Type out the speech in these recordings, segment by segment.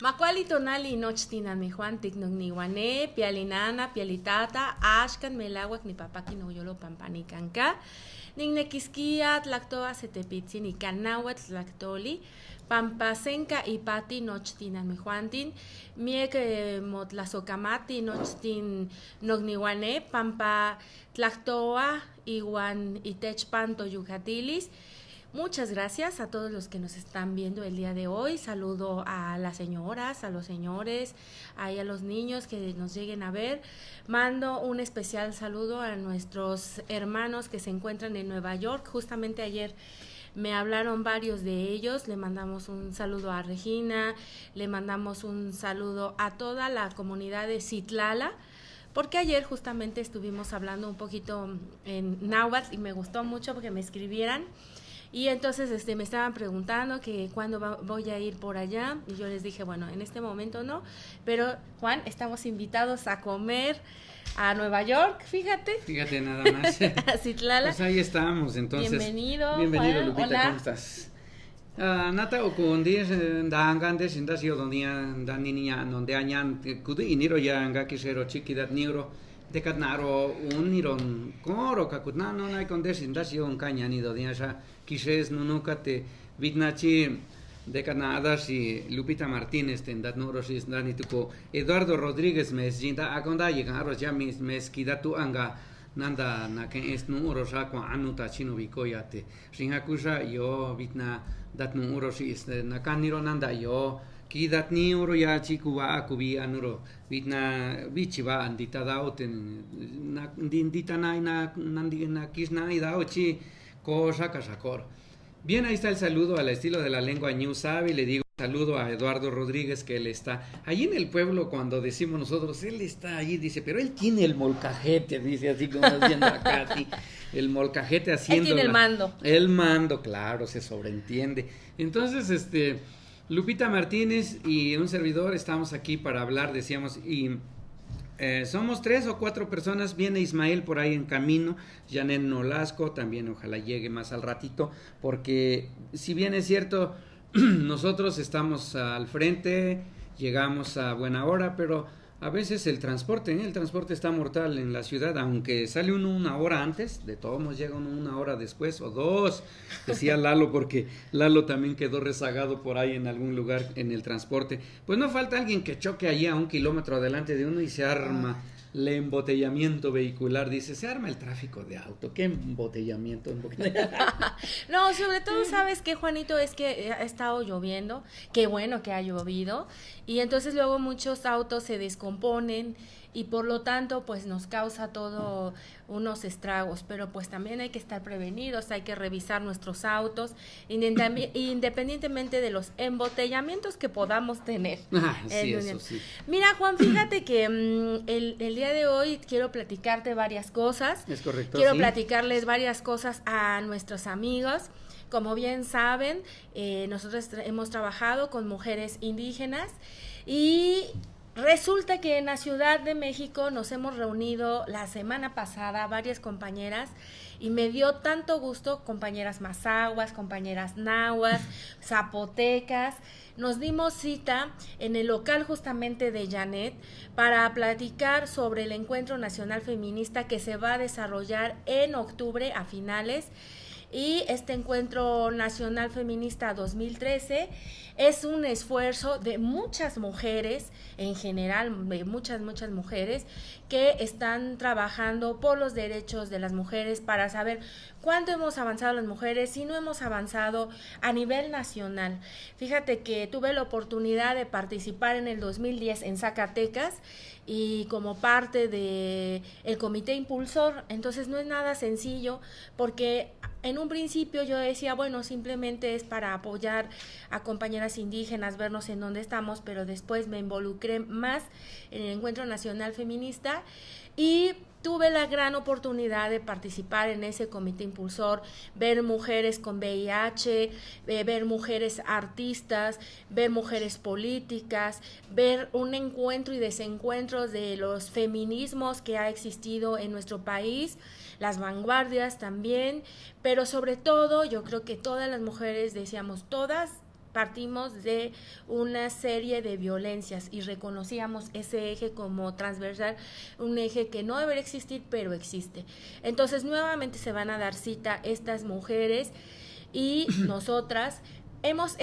Macuali tonali nochtinan mi Juan ticnogniwane, pialinana, pialitata, ashkan melawak ni papaki no yolo pampanicanca, nignequisquia tlactoa setepitzin y canahuatl tlactoli, pampasenca y pati nochtinan mi Juantin, miek motlasocamati nochtin nogniwane, pampa tlactoa iguan itechpanto yucatilis. Muchas gracias a todos los que nos están viendo el día de hoy. Saludo a las señoras, a los señores, a los niños que nos lleguen a ver. Mando un especial saludo a nuestros hermanos que se encuentran en Nueva York. Justamente ayer me hablaron varios de ellos. Le mandamos un saludo a Regina, le mandamos un saludo a toda la comunidad de Citlala, porque ayer justamente estuvimos hablando un poquito en náhuatl y me gustó mucho porque me escribieran. Y entonces me estaban preguntando que cuándo voy a ir por allá, y yo les dije, bueno, en este momento no, pero Juan, estamos invitados a comer a Nueva York, fíjate. Fíjate nada más. A Citlala. Pues ahí estamos, entonces. Bienvenido, Bienvenido, Juan. Lupita, Hola. ¿cómo estás? Nata o con 10 dangantes indas yo donde dan niña donde añan kudu iniro ya anga kisero chiquidat niro de katnaro un niron koro kakutna no hay con indas yo un caña ni donde ya kises nunuka te vitnachi de Canadá si Lupita Martínez tendat nurosis dani tuko Eduardo Rodríguez mes jinda akonda llegaros ya mis mes kidatu anga nanda na que es número sa kwa anuta chino bikoyate rinhakusha yo vitna dat número si na kaniro nanda yo ki dat ni uro ya chikuwa akubi anuro vitna bichiba andita daoten na dindita na nandi na kisna ida ochi cosa casacor. Bien, ahí está el saludo al estilo de la lengua New Sabi. Le digo saludo a Eduardo Rodríguez, que él está allí en el pueblo. Cuando decimos nosotros, él está allí, dice, pero él tiene el molcajete, dice así como estás viendo acá, así, el molcajete haciendo. Él tiene el mando. El mando, claro, se sobreentiende. Entonces, Lupita Martínez y un servidor estamos aquí para hablar, decíamos, y somos 3 o 4 personas. Viene Ismael por ahí en camino, Janet Nolasco también, ojalá llegue más al ratito, porque si bien es cierto, nosotros estamos al frente, llegamos a buena hora, pero a veces el transporte está mortal en la ciudad, aunque sale uno una hora antes, de todos modos llega uno una hora después o 2, decía Lalo, porque Lalo también quedó rezagado por ahí en algún lugar en el transporte. Pues no falta alguien que choque allí a 1 kilómetro adelante de uno y se arma el embotellamiento vehicular, dice, se arma el tráfico de auto. ¿Qué embotellamiento? No, sobre todo, ¿sabes qué, Juanito? Es que ha estado lloviendo, qué bueno que ha llovido, y entonces luego muchos autos se descomponen y por lo tanto pues nos causa todo unos estragos, pero pues también hay que estar prevenidos, hay que revisar nuestros autos independientemente de los embotellamientos que podamos tener. Sí, eso sí. Mira, Juan, fíjate que el día de hoy quiero platicarte varias cosas. Es correcto. Quiero platicarles varias cosas a nuestros amigos. Como bien saben, nosotros hemos trabajado con mujeres indígenas y resulta que en la Ciudad de México nos hemos reunido la semana pasada varias compañeras y me dio tanto gusto, compañeras mazahuas, compañeras nahuas, zapotecas. Nos dimos cita en el local justamente de Janet para platicar sobre el Encuentro Nacional Feminista que se va a desarrollar en octubre a finales. Y este Encuentro Nacional Feminista 2013 es un esfuerzo de muchas mujeres, en general, de muchas mujeres que están trabajando por los derechos de las mujeres para saber cuánto hemos avanzado las mujeres, si no hemos avanzado a nivel nacional. Fíjate que tuve la oportunidad de participar en el 2010 en Zacatecas y como parte de el comité impulsor, entonces no es nada sencillo porque en un principio yo decía, bueno, simplemente es para apoyar a compañeras indígenas, vernos en dónde estamos, pero después me involucré más en el Encuentro Nacional Feminista y tuve la gran oportunidad de participar en ese comité impulsor, ver mujeres con VIH, ver mujeres artistas, ver mujeres políticas, ver un encuentro y desencuentro de los feminismos que ha existido en nuestro país, las vanguardias también, pero sobre todo yo creo que todas las mujeres decíamos, todas partimos de una serie de violencias y reconocíamos ese eje como transversal, un eje que no debería existir, pero existe. Entonces, nuevamente se van a dar cita estas mujeres y nosotras hemos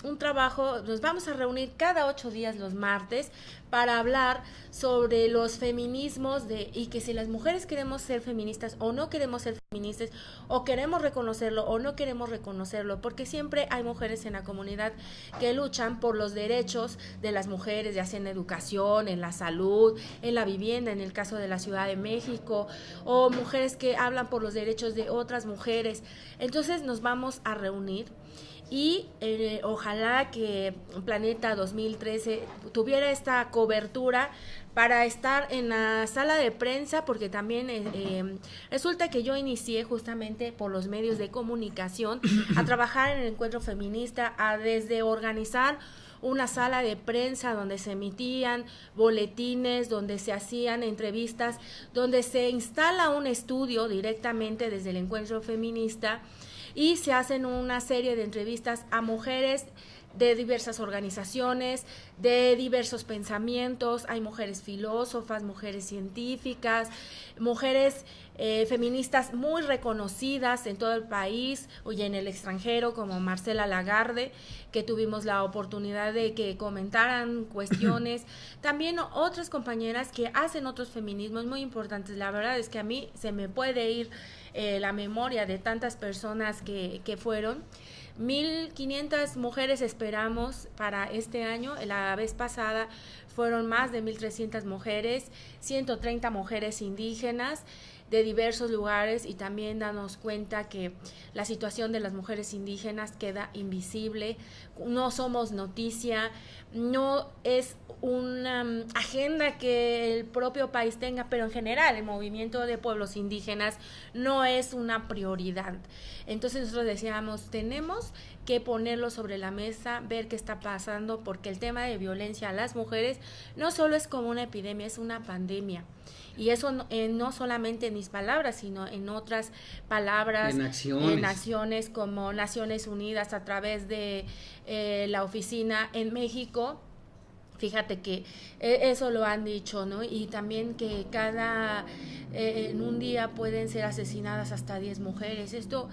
un trabajo, nos vamos a reunir cada 8 días los martes para hablar sobre los feminismos y que si las mujeres queremos ser feministas o no queremos ser feministas, o queremos reconocerlo o no queremos reconocerlo, porque siempre hay mujeres en la comunidad que luchan por los derechos de las mujeres, ya sea en educación, en la salud, en la vivienda, en el caso de la Ciudad de México, o mujeres que hablan por los derechos de otras mujeres. Entonces nos vamos a reunir y ojalá que Planeta 2013 tuviera esta cobertura para estar en la sala de prensa, porque también resulta que yo inicié justamente por los medios de comunicación a trabajar en el encuentro feminista, a desde organizar una sala de prensa donde se emitían boletines, donde se hacían entrevistas, donde se instala un estudio directamente desde el encuentro feminista y se hacen una serie de entrevistas a mujeres de diversas organizaciones, de diversos pensamientos. Hay mujeres filósofas, mujeres científicas, mujeres feministas muy reconocidas en todo el país y en el extranjero, como Marcela Lagarde, que tuvimos la oportunidad de que comentaran cuestiones. También otras compañeras que hacen otros feminismos muy importantes. La verdad es que a mí se me puede ir la memoria de tantas personas que fueron. 1,500 mujeres esperamos para este año. La vez pasada fueron más de 1,300 mujeres, 130 mujeres indígenas de diversos lugares, y también darnos cuenta que la situación de las mujeres indígenas queda invisible. No somos noticia, no es una agenda que el propio país tenga, pero en general el movimiento de pueblos indígenas no es una prioridad. Entonces nosotros decíamos, tenemos que ponerlo sobre la mesa, ver qué está pasando, porque el tema de violencia a las mujeres no solo es como una epidemia, es una pandemia. Y eso no solamente en mis palabras, sino en otras palabras, en acciones como Naciones Unidas a través de la oficina en México. Fíjate que eso lo han dicho, ¿no? Y también que en un día pueden ser asesinadas hasta 10 mujeres. Esto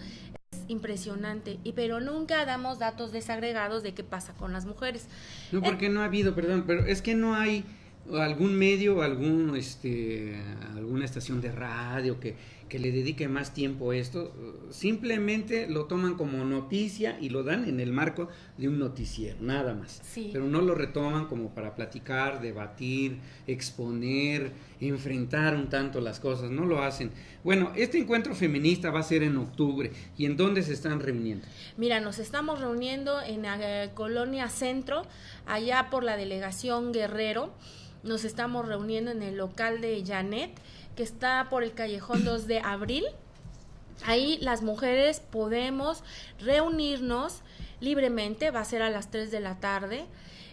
es impresionante, pero nunca damos datos desagregados de qué pasa con las mujeres. No, porque no ha habido, perdón, pero es que no hay algún medio, alguna estación de radio que le dedique más tiempo a esto. Simplemente lo toman como noticia y lo dan en el marco de un noticiero, nada más. Sí. Pero no lo retoman como para platicar, debatir, exponer, enfrentar un tanto las cosas, no lo hacen. Bueno, este encuentro feminista va a ser en octubre. ¿Y en dónde se están reuniendo? Mira, nos estamos reuniendo en la Colonia Centro, allá por la delegación Guerrero. Nos estamos reuniendo en el local de Janet, que está por el callejón 2 de abril. Ahí las mujeres podemos reunirnos libremente, va a ser a las 3 de la tarde.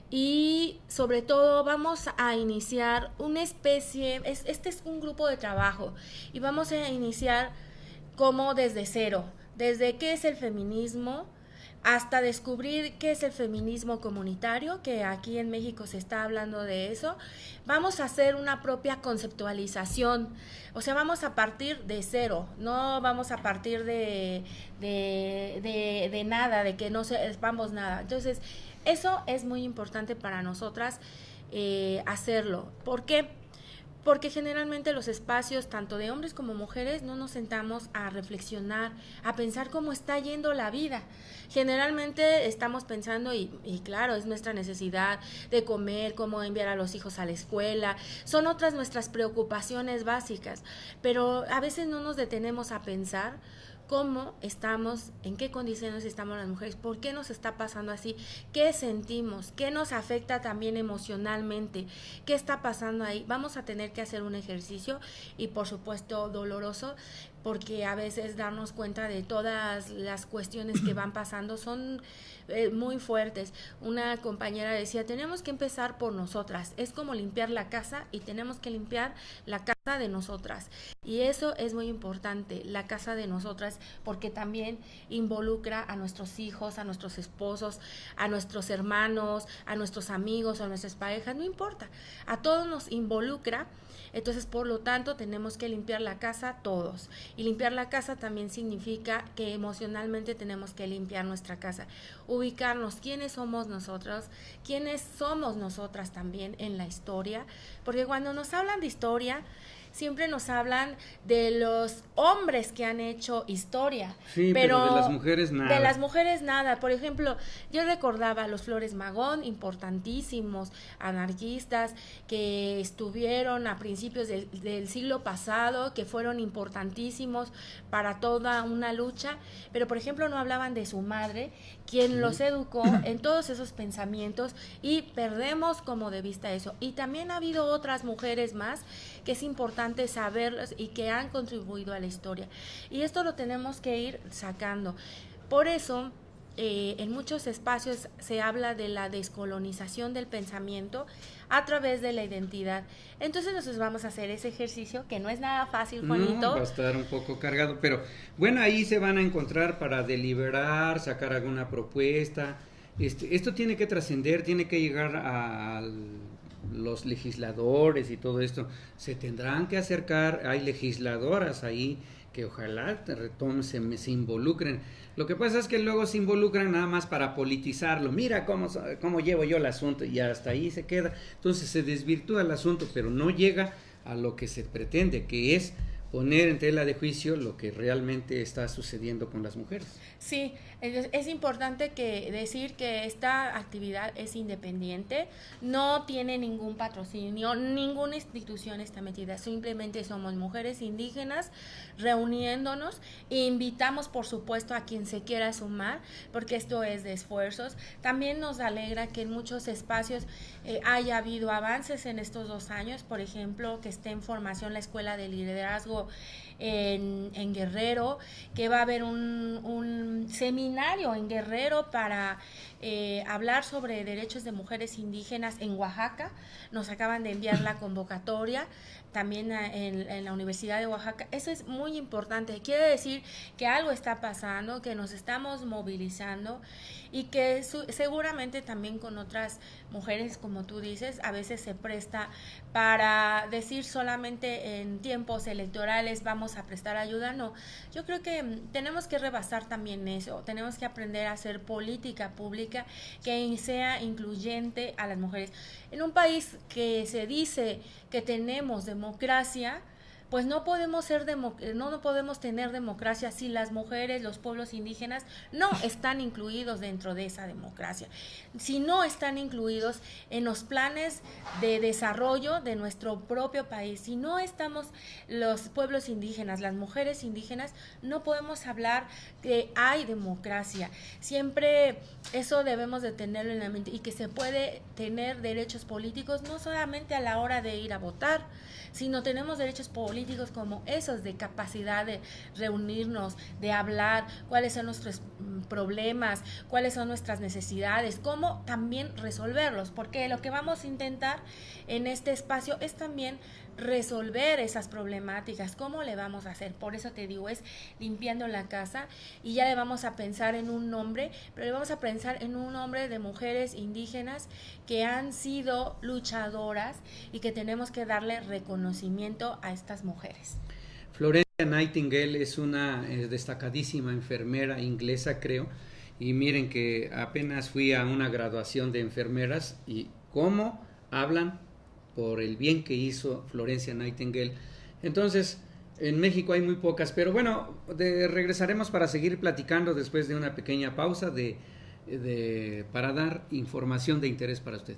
Y sobre todo vamos a iniciar una especie, este es un grupo de trabajo, y vamos a iniciar como desde cero, desde qué es el feminismo, hasta descubrir qué es el feminismo comunitario, que aquí en México se está hablando de eso. Vamos a hacer una propia conceptualización, o sea, vamos a partir de cero, no vamos a partir de nada, de que no sepamos nada. Entonces, eso es muy importante para nosotras hacerlo. ¿Por qué? Porque generalmente los espacios, tanto de hombres como mujeres, no nos sentamos a reflexionar, a pensar cómo está yendo la vida. Generalmente estamos pensando, y claro, es nuestra necesidad de comer, cómo enviar a los hijos a la escuela, son otras nuestras preocupaciones básicas, pero a veces no nos detenemos a pensar cómo estamos, en qué condiciones estamos las mujeres, por qué nos está pasando así, qué sentimos, qué nos afecta también emocionalmente, qué está pasando ahí. Vamos a tener que hacer un ejercicio, y por supuesto doloroso, porque a veces darnos cuenta de todas las cuestiones que van pasando son muy fuertes. Una compañera decía, tenemos que empezar por nosotras, es como limpiar la casa y tenemos que limpiar la casa de nosotras. Y eso es muy importante, la casa de nosotras, porque también involucra a nuestros hijos, a nuestros esposos, a nuestros hermanos, a nuestros amigos, a nuestras parejas, no importa, a todos nos involucra. Entonces, por lo tanto, tenemos que limpiar la casa todos. Y limpiar la casa también significa que emocionalmente tenemos que limpiar nuestra casa. Ubicarnos quiénes somos nosotros, quiénes somos nosotras también en la historia. Porque cuando nos hablan de historia, siempre nos hablan de los hombres que han hecho historia. Sí, pero de las mujeres nada. De las mujeres nada. Por ejemplo, yo recordaba a los Flores Magón, importantísimos anarquistas que estuvieron a principios del siglo pasado, que fueron importantísimos para toda una lucha, pero por ejemplo no hablaban de su madre, quien los educó en todos esos pensamientos, y perdemos como de vista eso. Y también ha habido otras mujeres más que es importante saberlas y que han contribuido a la historia. Y esto lo tenemos que ir sacando. Por eso, en muchos espacios se habla de la descolonización del pensamiento a través de la identidad. Entonces nosotros vamos a hacer ese ejercicio, que no es nada fácil, Juanito. No, va a estar un poco cargado, pero bueno, ahí se van a encontrar para deliberar, sacar alguna propuesta. Esto tiene que trascender, tiene que llegar a los legisladores y todo esto. Se tendrán que acercar, hay legisladoras ahí que ojalá se involucren. Lo que pasa es que luego se involucran nada más para politizarlo. Mira cómo llevo yo el asunto, y hasta ahí se queda. Entonces se desvirtúa el asunto, pero no llega a lo que se pretende, que es poner en tela de juicio lo que realmente está sucediendo con las mujeres. Sí, es importante decir que esta actividad es independiente, no tiene ningún patrocinio, ninguna institución está metida, simplemente somos mujeres indígenas reuniéndonos e invitamos por supuesto a quien se quiera sumar, porque esto es de esfuerzos. También nos alegra que en muchos espacios haya habido avances en estos 2 años, por ejemplo, que esté en formación la Escuela de Liderazgo en Guerrero, que va a haber un seminario en Guerrero para hablar sobre derechos de mujeres indígenas en Oaxaca. Nos acaban de enviar la convocatoria también en la Universidad de Oaxaca. Eso es muy importante, quiere decir que algo está pasando, que nos estamos movilizando y que seguramente también con otras mujeres, como tú dices, a veces se presta para decir solamente en tiempos electorales vamos a prestar ayuda. No, yo creo que tenemos que rebasar también eso, tenemos que aprender a hacer política pública que sea incluyente a las mujeres. En un país que se dice que tenemos democracia, pues no podemos tener democracia si las mujeres, los pueblos indígenas no están incluidos dentro de esa democracia, si no están incluidos en los planes de desarrollo de nuestro propio país, si no estamos los pueblos indígenas, las mujeres indígenas, no podemos hablar que hay democracia. Siempre eso debemos de tenerlo en la mente, y que se puede tener derechos políticos no solamente a la hora de ir a votar, sino tenemos derechos políticos como esos de capacidad de reunirnos, de hablar, cuáles son nuestros problemas, cuáles son nuestras necesidades, cómo también resolverlos, porque lo que vamos a intentar en este espacio es también resolver esas problemáticas. ¿Cómo le vamos a hacer? Por eso te digo, es limpiando la casa, y ya le vamos a pensar en un nombre, pero le vamos a pensar en un nombre de mujeres indígenas que han sido luchadoras y que tenemos que darle reconocimiento a estas mujeres. Florencia Nightingale es una destacadísima enfermera inglesa, creo, y miren que apenas fui a una graduación de enfermeras y cómo hablan por el bien que hizo Florencia Nightingale. Entonces, en México hay muy pocas, pero bueno, regresaremos para seguir platicando después de una pequeña pausa para dar información de interés para usted.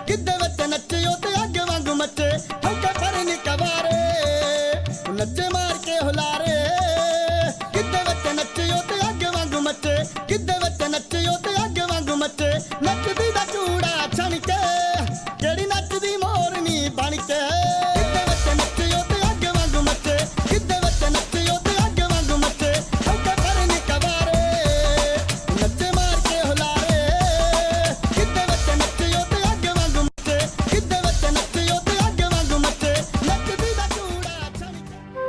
ਗਿੱਧੇ ਵਿੱਚ ਨੱਚਿਓ ਤੇ ਅੱਗ ਵਾਂਗੂ ਮੱਚੇ ਹੌਕੇ ਪਰਨੀ ਕਵਾਰੇ ਨੱਚੇ ਮਾਰ ਕੇ ਹੁਲਾਰੇ ਗਿੱਧੇ ਵਿੱਚ ਨੱਚਿਓ ਤੇ ਅੱਗ ਵਾਂਗੂ ਮੱਚੇ ਗਿੱਧੇ ਵਿੱਚ ਨੱਚਿਓ ਤੇ ਅੱਗ ਵਾਂਗੂ ਮੱਚੇ ਨੱਚਦੀ ਦਾ ਚੂੜਾ ਛਣ ਕੇ ਜਿਹੜੀ ਨੱਚਦੀ ਮੋਰਨੀ ਬਣ ਕੇ ਗਿੱਧੇ ਵਿੱਚ ਨੱਚਿਓ ਤੇ ਅੱਗ ਵਾਂਗੂ ਮੱਚੇ ਗਿੱਧੇ ਵਿੱਚ ਨੱਚਿਓ ਤੇ ਅੱਗ ਵਾਂਗੂ ਮੱਚੇ ਹੌਕੇ ਪਰਨੀ ਕਵਾਰੇ ਨੱਚੇ ਮਾਰ ਕੇ ਹੁਲਾਰੇ ਗਿੱਧੇ ਵਿੱਚ ਨੱਚਿਓ ਤੇ ਅੱਗ ਵਾਂਗੂ ਮੱਚੇ ਗਿੱਧੇ ਵਿੱਚ ਨੱਚਿਓ ਤੇ ਅੱਗ ਵਾਂਗੂ ਮੱਚੇ ਨੱਚਦੀ ਦਾ ਚੂੜਾ ਛਣ ਕੇ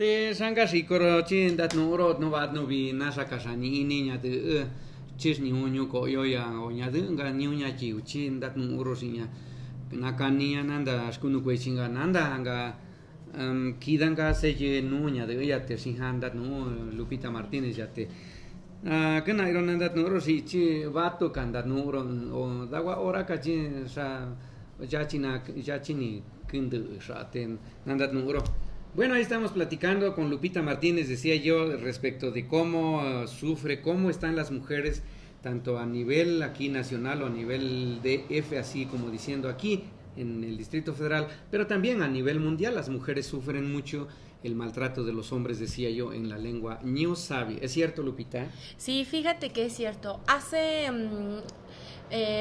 Te sanga sikoro chin dat no rot no vad no vi nasa kasani niña de chis ni unyu ko yo ya o nya de nga ni unya chi chin dat no uro sinya na kania nanda skunu kwe chinga nanda anga kidanga se je nunya de ya te sin handat no Lupita Martínez ya te kana iron nanda no uro si chi vato kandat no uro o dawa ora ka chin sa ya chini kindu sa ten nandat no uro. Bueno, ahí estamos platicando con Lupita Martínez, decía yo, respecto de cómo sufre, cómo están las mujeres, tanto a nivel aquí nacional o a nivel DF, así como diciendo aquí en el Distrito Federal, pero también a nivel mundial las mujeres sufren mucho el maltrato de los hombres, decía yo, en la lengua ño sabi. ¿Es cierto, Lupita? Sí, fíjate que es cierto. Hace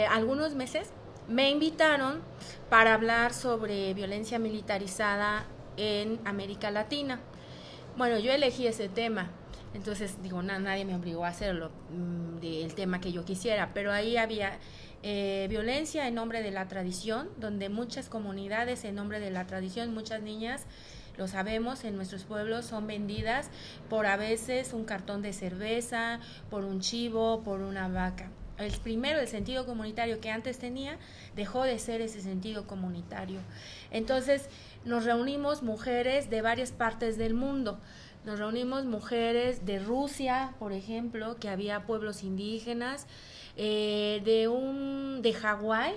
algunos meses me invitaron para hablar sobre violencia militarizada en América Latina. Bueno, yo elegí ese tema, entonces digo, nadie me obligó a hacerlo, del tema que yo quisiera, pero ahí había violencia en nombre de la tradición, donde muchas comunidades en nombre de la tradición, muchas niñas, lo sabemos, en nuestros pueblos son vendidas por a veces un cartón de cerveza, por un chivo, por una vaca. El sentido comunitario que antes tenía, dejó de ser ese sentido comunitario. Entonces, nos reunimos mujeres de varias partes del mundo. Nos reunimos mujeres de Rusia, por ejemplo, que había pueblos indígenas, de Hawái,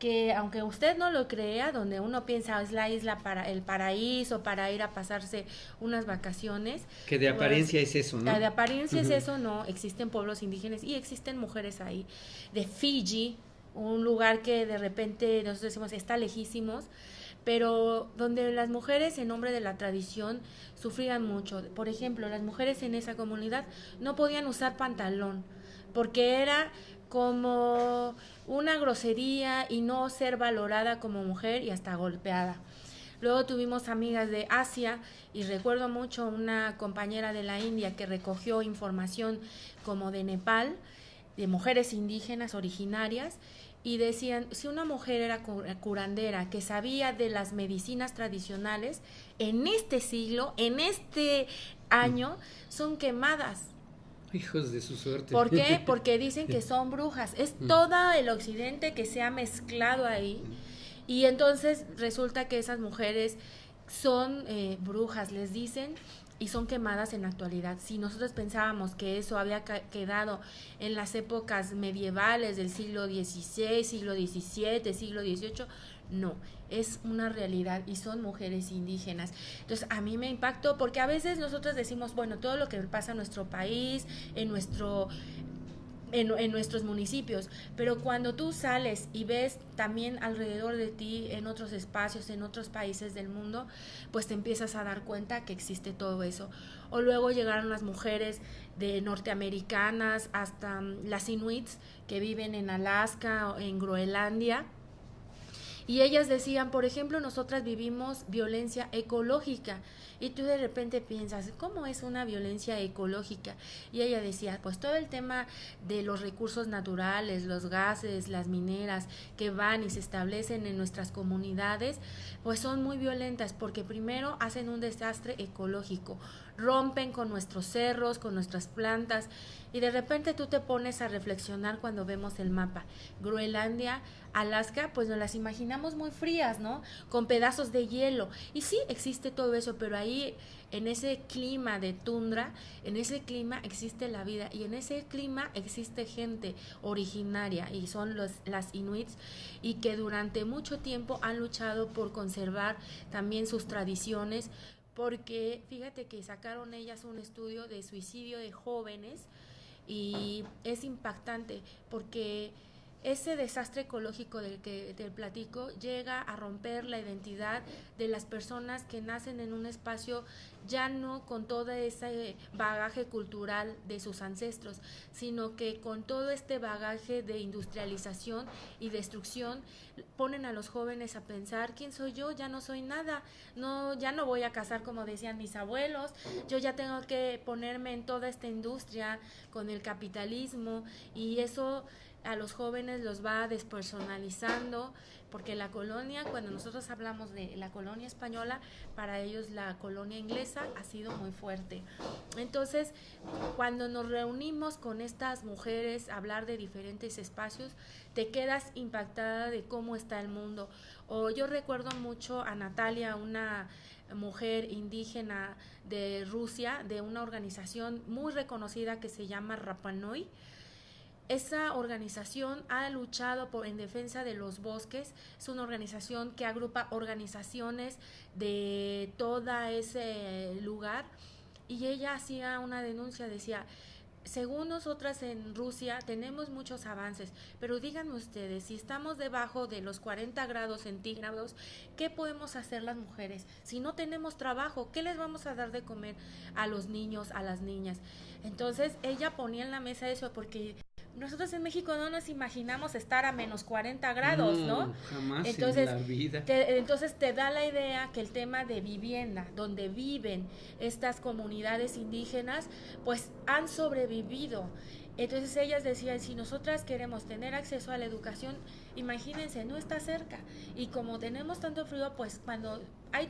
que aunque usted no lo crea, donde uno piensa es la isla para el paraíso, para ir a pasarse unas vacaciones. Que de apariencia es eso, ¿no? De apariencia es eso, no, existen pueblos indígenas y existen mujeres ahí. De Fiji, un lugar que de repente nosotros decimos está lejísimos, pero donde las mujeres en nombre de la tradición sufrían mucho. Por ejemplo, las mujeres en esa comunidad no podían usar pantalón, porque era como una grosería y no ser valorada como mujer y hasta golpeada. Luego tuvimos amigas de Asia y recuerdo mucho una compañera de la India que recogió información como de Nepal, de mujeres indígenas originarias, y decían, si una mujer era curandera, que sabía de las medicinas tradicionales, en este siglo, en este año, son quemadas. Hijos de su suerte. ¿Por qué? Porque dicen que son brujas. Es todo el occidente que se ha mezclado ahí. Y entonces resulta que esas mujeres son brujas, les dicen, y son quemadas en la actualidad. Si nosotros pensábamos que eso había quedado en las épocas medievales del siglo XVI, siglo XVII, siglo XVIII, no, es una realidad y son mujeres indígenas. Entonces a mí me impactó porque a veces nosotros decimos, bueno, todo lo que pasa en nuestro país, en nuestros municipios, pero cuando tú sales y ves también alrededor de ti en otros espacios, en otros países del mundo, pues te empiezas a dar cuenta que existe todo eso. O luego llegaron las mujeres de norteamericanas hasta las inuits que viven en Alaska o en Groenlandia. Y ellas decían, por ejemplo, nosotras vivimos violencia ecológica. Y tú de repente piensas, ¿cómo es una violencia ecológica? Y ella decía, pues todo el tema de los recursos naturales, los gases, las mineras que van y se establecen en nuestras comunidades, pues son muy violentas porque primero hacen un desastre ecológico, rompen con nuestros cerros, con nuestras plantas, y de repente tú te pones a reflexionar cuando vemos el mapa. Groenlandia, Alaska, pues nos las imaginamos muy frías, ¿no? Con pedazos de hielo. Y sí, existe todo eso, pero ahí, en ese clima de tundra, en ese clima existe la vida y en ese clima existe gente originaria y son las inuits y que durante mucho tiempo han luchado por conservar también sus tradiciones, porque fíjate que sacaron ellas un estudio de suicidio de jóvenes y es impactante porque ese desastre ecológico del que te platico llega a romper la identidad de las personas que nacen en un espacio ya no con todo ese bagaje cultural de sus ancestros, sino que con todo este bagaje de industrialización y destrucción ponen a los jóvenes a pensar, ¿quién soy yo? Ya no soy nada, no, ya no voy a casar como decían mis abuelos, yo ya tengo que ponerme en toda esta industria con el capitalismo y eso a los jóvenes los va despersonalizando, porque la colonia, cuando nosotros hablamos de la colonia española, para ellos la colonia inglesa ha sido muy fuerte. Entonces, cuando nos reunimos con estas mujeres a hablar de diferentes espacios, te quedas impactada de cómo está el mundo. O yo recuerdo mucho a Natalia, una mujer indígena de Rusia, de una organización muy reconocida que se llama Rapa Nui. Esa organización ha luchado en defensa de los bosques. Es una organización que agrupa organizaciones de todo ese lugar y ella hacía una denuncia, decía, según nosotras en Rusia tenemos muchos avances, pero díganme ustedes, si estamos debajo de los 40 grados centígrados, ¿qué podemos hacer las mujeres? Si no tenemos trabajo, ¿qué les vamos a dar de comer a los niños, a las niñas? Entonces ella ponía en la mesa eso, porque nosotros en México no nos imaginamos estar a menos 40 grados, ¿no? Jamás entonces, en la vida. Entonces te da la idea que el tema de vivienda, donde viven estas comunidades indígenas, pues han sobrevivido. Entonces ellas decían, si nosotras queremos tener acceso a la educación, imagínense, no está cerca. Y como tenemos tanto frío, pues cuando hay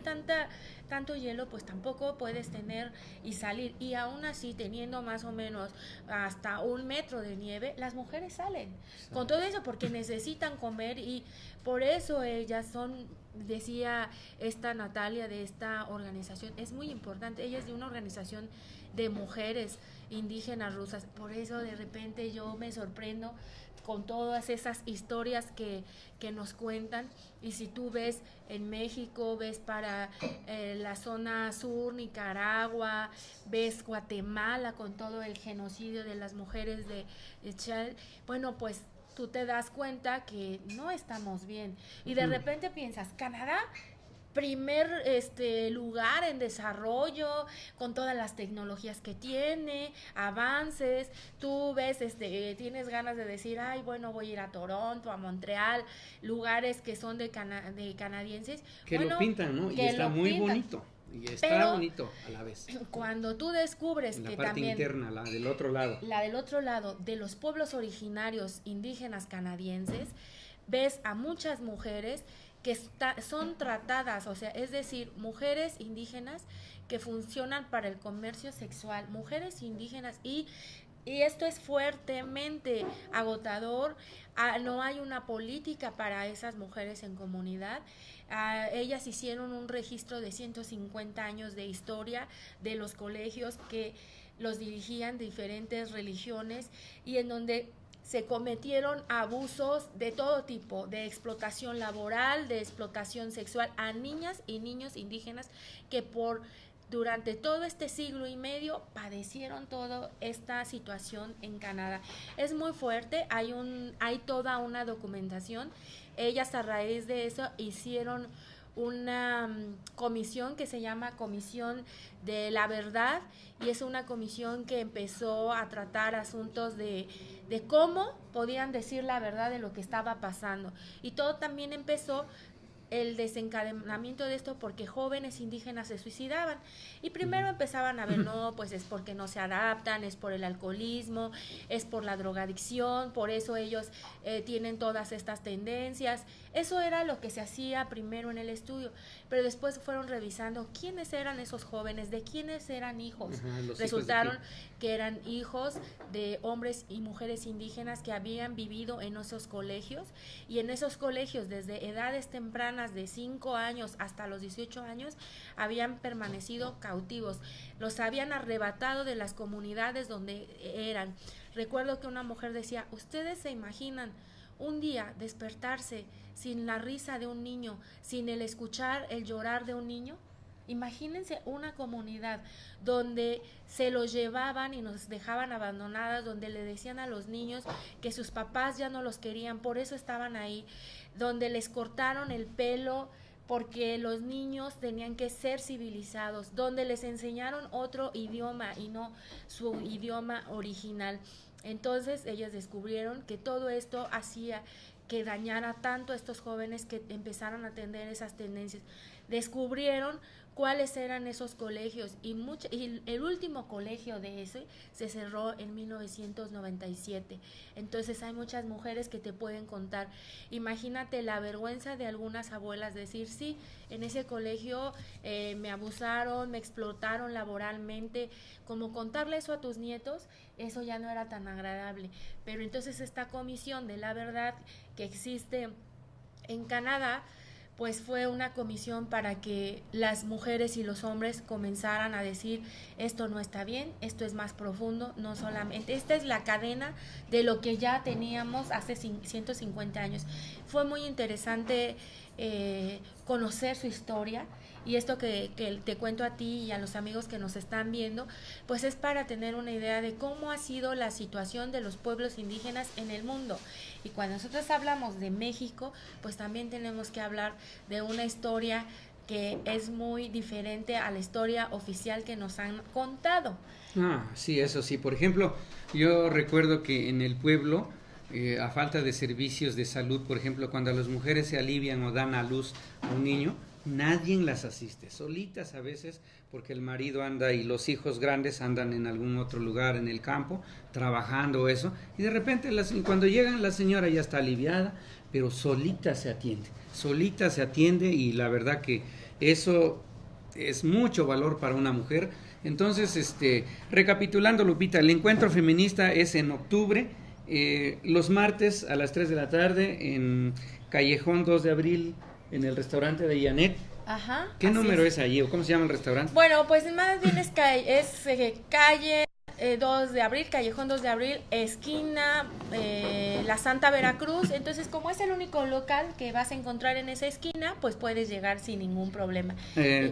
tanto hielo, pues tampoco puedes tener y salir. Y aún así, teniendo más o menos hasta 1 metro de nieve, las mujeres salen. Con todo eso, porque necesitan comer, y por eso ellas son, decía esta Natalia de esta organización, es muy importante, ella es de una organización de mujeres indígenas rusas. Por eso de repente yo me sorprendo con todas esas historias que nos cuentan. Y si tú ves en México, ves para la zona sur, Nicaragua, ves Guatemala con todo el genocidio de las mujeres de Chad, bueno, pues tú te das cuenta que no estamos bien. Y de repente piensas, Canadá, primer lugar en desarrollo, con todas las tecnologías que tiene, avances. Tú ves, tienes ganas de decir, ay, bueno, voy a ir a Toronto, a Montreal, lugares que son de canadienses. Que bueno, lo pintan, ¿no? Y está muy bonito. Y está pero bonito a la vez. Cuando tú descubres en la que parte también interna, la del otro lado. La del otro lado, de los pueblos originarios indígenas canadienses, ves a muchas mujeres que son tratadas, o sea, es decir, mujeres indígenas que funcionan para el comercio sexual, mujeres indígenas, y esto es fuertemente agotador. No hay una política para esas mujeres en comunidad. Ellas hicieron un registro de 150 años de historia de los colegios que los dirigían diferentes religiones, y en donde se cometieron abusos de todo tipo, de explotación laboral, de explotación sexual a niñas y niños indígenas que durante todo este siglo y medio padecieron toda esta situación en Canadá. Es muy fuerte, hay toda una documentación. Ellas, a raíz de eso, hicieron una comisión que se llama Comisión de la Verdad, y es una comisión que empezó a tratar asuntos de cómo podían decir la verdad de lo que estaba pasando. Y todo también empezó el desencadenamiento de esto porque jóvenes indígenas se suicidaban, y primero empezaban a ver, no, pues es porque no se adaptan, es por el alcoholismo, es por la drogadicción, por eso ellos tienen todas estas tendencias. Eso era lo que se hacía primero en el estudio, pero después fueron revisando quiénes eran esos jóvenes, de quiénes eran hijos. Resultaron que eran hijos de hombres y mujeres indígenas que habían vivido en esos colegios, y en esos colegios desde edades tempranas de 5 años hasta los 18 años habían permanecido cautivos, los habían arrebatado de las comunidades donde eran. Recuerdo que una mujer decía, ¿ustedes se imaginan un día despertarse sin la risa de un niño, sin el escuchar el llorar de un niño? Imagínense una comunidad donde se los llevaban y nos dejaban abandonadas, donde le decían a los niños que sus papás ya no los querían, por eso estaban ahí, donde les cortaron el pelo porque los niños tenían que ser civilizados, donde les enseñaron otro idioma y no su idioma original. Entonces ellos descubrieron que todo esto hacía que dañara tanto a estos jóvenes que empezaron a tener esas tendencias. Descubrieron cuáles eran esos colegios, y el último colegio de ese se cerró en 1997. Entonces hay muchas mujeres que te pueden contar. Imagínate la vergüenza de algunas abuelas decir, sí, en ese colegio me abusaron, me explotaron laboralmente. Como contarle eso a tus nietos, eso ya no era tan agradable. Pero entonces esta comisión de la verdad que existe en Canadá, pues fue una comisión para que las mujeres y los hombres comenzaran a decir, esto no está bien, esto es más profundo, no solamente, esta es la cadena de lo que ya teníamos hace 150 años. Fue muy interesante conocer su historia, y esto que te cuento a ti y a los amigos que nos están viendo, pues es para tener una idea de cómo ha sido la situación de los pueblos indígenas en el mundo. Y cuando nosotros hablamos de México, pues también tenemos que hablar de una historia que es muy diferente a la historia oficial que nos han contado. Sí, eso sí. Por ejemplo, yo recuerdo que en el pueblo, a falta de servicios de salud, por ejemplo, cuando las mujeres se alivian o dan a luz a un niño, nadie las asiste, solitas a veces, porque el marido anda y los hijos grandes andan en algún otro lugar en el campo, trabajando eso, y de repente cuando llegan la señora ya está aliviada, pero solita se atiende, y la verdad que eso es mucho valor para una mujer. Entonces, recapitulando, Lupita, el encuentro feminista es en octubre, los martes a las 3 de la tarde en Callejón 2 de Abril, en el restaurante de Janet. Ajá. ¿Qué número es allí o cómo se llama el restaurante? Bueno, pues más bien es calle 2 de Abril, Callejón 2 de Abril, esquina La Santa Veracruz. Entonces, como es el único local que vas a encontrar en esa esquina, pues puedes llegar sin ningún problema.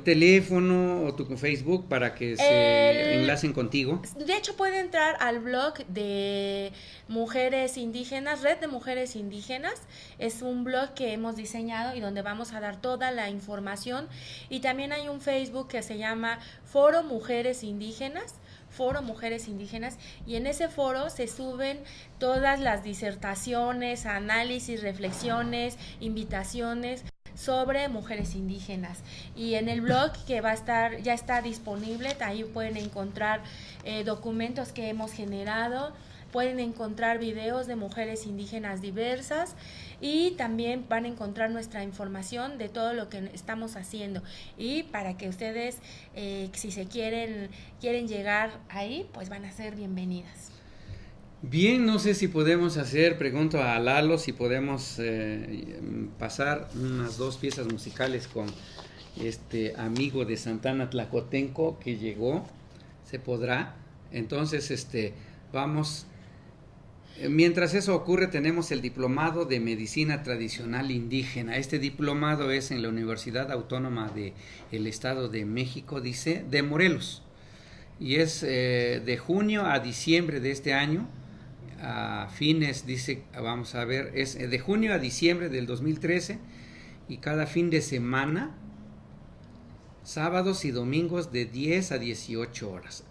Teléfono o tu Facebook para que se enlacen contigo. De hecho, puede entrar al blog de Mujeres Indígenas, Red de Mujeres Indígenas. Es un blog que hemos diseñado y donde vamos a dar toda la información. Y también hay un Facebook que se llama Foro Mujeres Indígenas, y en ese foro se suben todas las disertaciones, análisis, reflexiones, invitaciones sobre mujeres indígenas. Y en el blog que va a estar, ya está disponible, ahí pueden encontrar documentos que hemos generado, pueden encontrar videos de mujeres indígenas diversas, y también van a encontrar nuestra información de todo lo que estamos haciendo, y para que ustedes si se quieren llegar ahí, pues van a ser bienvenidas. Bien, no sé si podemos pregunto a Lalo si podemos pasar unas 2 piezas musicales con este amigo de Santana Tlacotenco que llegó. ¿Se podrá? Entonces, vamos. Mientras eso ocurre, tenemos el diplomado de medicina tradicional indígena. Este diplomado es en la Universidad Autónoma del Estado de México, dice, de Morelos, y es de junio a diciembre de este año, a fines, dice, vamos a ver, es de junio a diciembre del 2013, y cada fin de semana, sábados y domingos de 10 a 18 horas.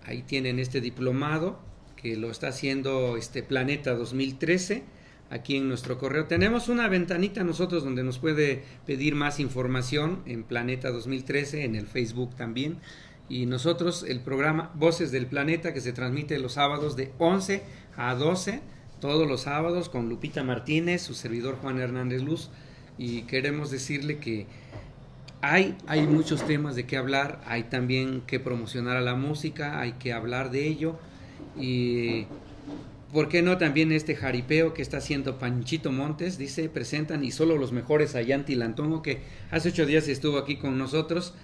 Ahí tienen este diplomado que lo está haciendo Planeta 2013, aquí en nuestro correo. Tenemos una ventanita nosotros donde nos puede pedir más información en Planeta 2013, en el Facebook también. Y nosotros, el programa Voces del Planeta, que se transmite los sábados de 11 a 12, todos los sábados, con Lupita Martínez, su servidor Juan Hernández Luz, y queremos decirle que hay muchos temas de qué hablar, hay también que promocionar a la música, hay que hablar de ello. Y ¿por qué no también este jaripeo que está haciendo Panchito Montes? Dice, presentan y solo los mejores allá en Tilantongo, que hace 8 días estuvo aquí con nosotros.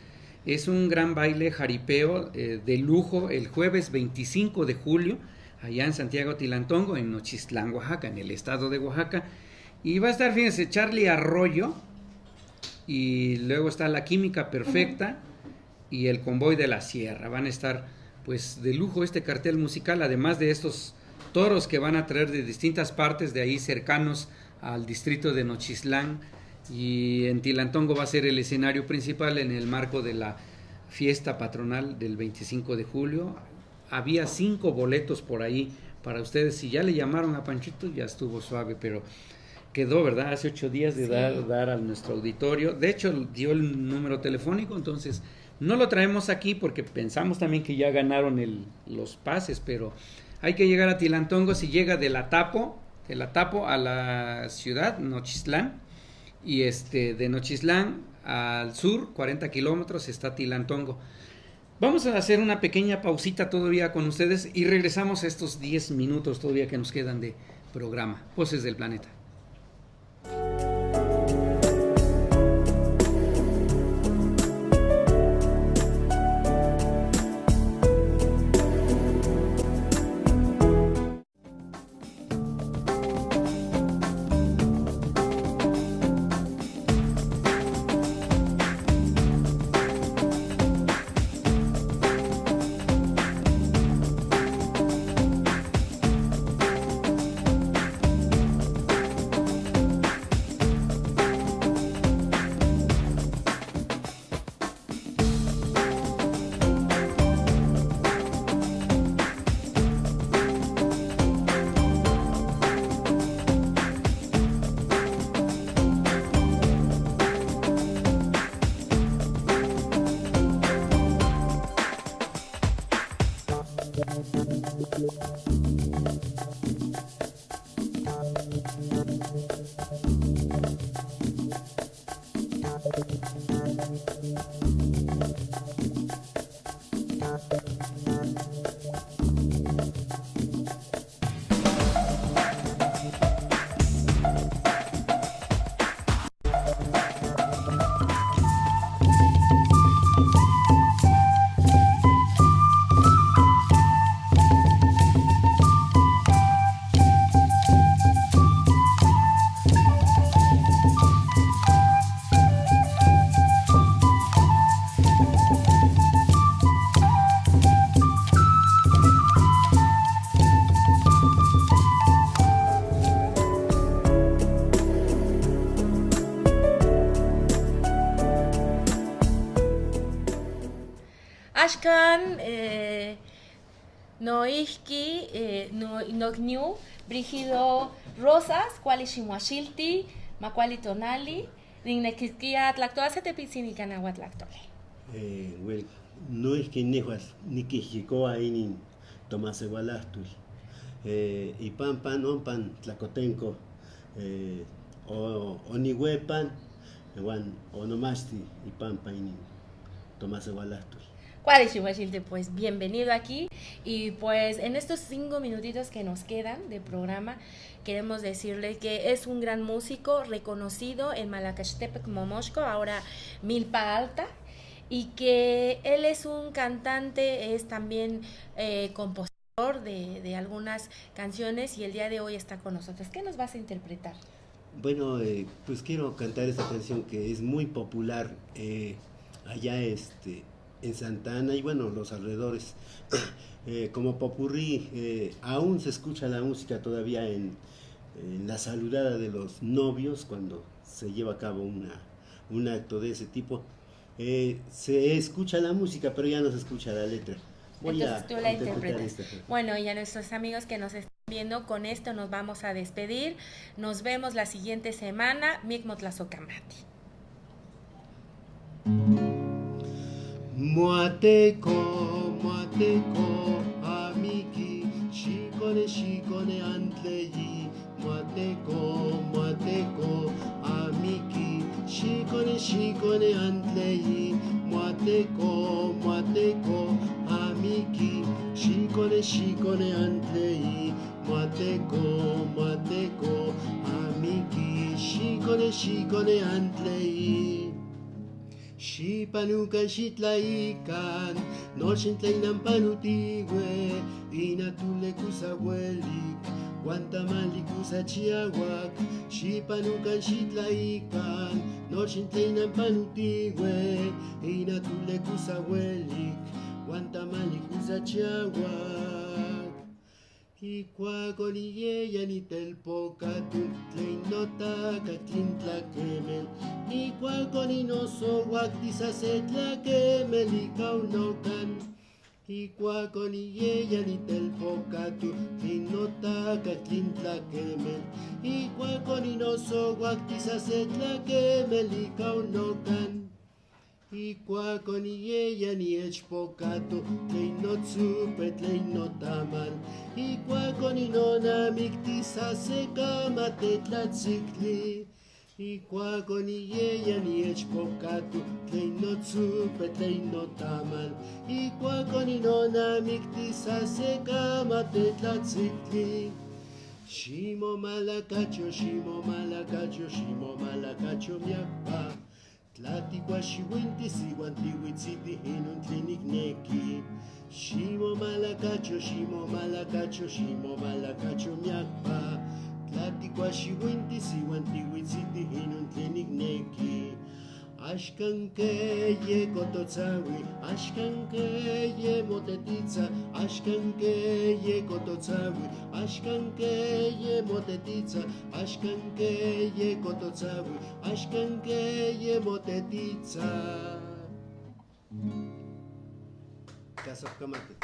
Es un gran baile jaripeo de lujo el jueves 25 de julio, allá en Santiago Tilantongo, en Nochistlán, Oaxaca, en el estado de Oaxaca. Y va a estar, fíjense, Charlie Arroyo, y luego está La Química Perfecta y el Convoy de la Sierra. Van a estar pues de lujo este cartel musical, además de estos toros que van a traer de distintas partes de ahí cercanos al distrito de Nochistlán, y en Tilantongo va a ser el escenario principal en el marco de la fiesta patronal del 25 de julio. Había 5 boletos por ahí para ustedes. Si ya le llamaron a Panchito, ya estuvo suave, pero quedó, ¿verdad? Hace 8 días de dar a nuestro auditorio. De hecho, dio el número telefónico, entonces no lo traemos aquí porque pensamos también que ya ganaron los pases, pero hay que llegar a Tilantongo. Si llega de la Tapo a la ciudad, Nochistlán, y de Nochistlán al sur, 40 kilómetros, está Tilantongo. Vamos a hacer una pequeña pausita todavía con ustedes y regresamos a estos 10 minutos todavía que nos quedan de programa. Voces del Planeta. Ashkan Noihki Nogniu Brígido Rosas, Kuali Ximuashilti, Macuali Tonali, Rinnequisquia Tlactoace Tepizini Canahuatlactole. Well, no es que nehuas ni que jicoa inin tomase gualastul. Y pan onpan tlacotenco, o ni huepan, o nomasti y pan inin tomase gualastul. Pues bienvenido aquí y pues en estos 5 minutitos que nos quedan de programa queremos decirle que es un gran músico reconocido en Malacaxtepec, Momoxco, ahora Milpa Alta, y que él es un cantante, es también compositor de algunas canciones y el día de hoy está con nosotros. ¿Qué nos vas a interpretar? Bueno, pues quiero cantar esta canción que es muy popular allá en Santa Ana y bueno, los alrededores. Como popurrí, aún se escucha la música todavía en la saludada de los novios cuando se lleva a cabo un acto de ese tipo. Se escucha la música, pero ya no se escucha la letra. Entonces tú la interpretas. Bueno, y a nuestros amigos que nos están viendo, con esto nos vamos a despedir. Nos vemos la siguiente semana. Micmotlazokamati. Muateco, amiki, shikone antleyi. Muateco, amiki, shikone antleyi. Muateco, amiki, shikone antleyi. Muateco, amiki, shikone antleyi. Shipanukan shitlaikan, nochentleinan panutiwe, inatule kusawelik, guantamali kusachiawak. Shipanukan shitlaikan, nochentleinan panutiwe, inatule kusawelik, guantamali kusachiawak. Ikuakolieya ni telpocatun, tleinota catlintlaquemel. Ikuacolinoso guactizasetlaquemel y caunocan. Ikuacolieya ni telpocatun, tleinota catlintlaquemel. Ikuacolinoso guactizasetlaquemel y caunocan. Ikuakoni ni echpocato, tleinotsupe tleinotamal. Ikuakoni nona mictisa secama tetlatzicli. Ikuakoni ni echpocato, tleinotsupe tleinotamal. Ikuakoni nona mictisa secama tetlatzicli. Shimo malacacho, miapa. Tlaticua xiuinti siuantihuitziti hinun tlinicnequi. Ximo malacacho miacpa. Tlaticua xiuinti siuantihuitziti hinun tlinicnequi. Ashkankeye kototzawi, ashkankeye motetitza, ashkankeye kototzawi, ashkankeye motetitza, ashkankeye kototzawi, ashkankeye motetitza. Kasopkamate.